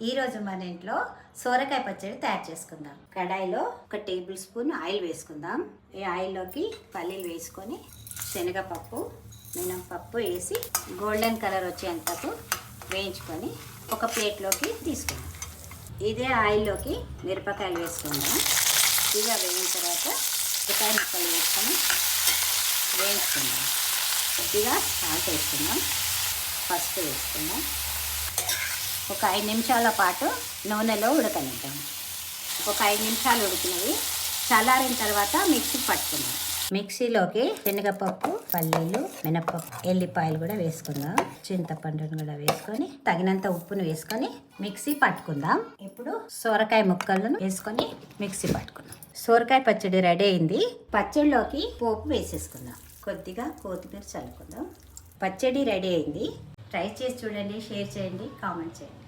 ఈరోజు మన ఇంట్లో సోరకాయ పచ్చడి తయారు చేసుకుందాం. కడాయిలో 1 టేబుల్ స్పూన్ ఆయిల్ వేసుకుందాం. ఈ ఆయిల్లోకి పల్లీలు వేసుకొని శనగపప్పు మినపప్పు వేసి గోల్డెన్ కలర్ వచ్చేంతకు వేయించుకొని ఒక ప్లేట్లోకి తీసుకుందాం. ఇదే ఆయిల్లోకి మిరపకాయలు వేసుకుందాం. ఇదిగా వేయిన తర్వాత మిరపకాయ ముక్కలు వేసుకొని వేయించుకుందాం. కొద్దిగా సాల్ట్ వేసుకుందాం, పసుపు వేసుకుందాం. ఒక 5 నిమిషాల పాటు నూనెలో ఉడకనిద్దాం. ఒక 5 నిమిషాలు ఉడికినవి చల్లారిన తర్వాత మిక్సీకి పట్టుకుందాం. మిక్సీలోకి శనగపప్పు పల్లీలు మినపప్పు ఎల్లిపాయలు కూడా వేసుకుందాం. చింతపండును కూడా వేసుకొని తగినంత ఉప్పును వేసుకొని మిక్సీ పట్టుకుందాం. ఇప్పుడు సోరకాయ ముక్కలను వేసుకొని మిక్సీ పట్టుకుందాం. సోరకాయ పచ్చడి రెడీ అయింది. పచ్చడిలోకి పోపు వేసేసుకుందాం. కొద్దిగా కొత్తిమీర చల్లుకుందాం. పచ్చడి రెడీ అయింది. ట్రై చేసి చూడండి, షేర్ చేయండి, కామెంట్ చేయండి.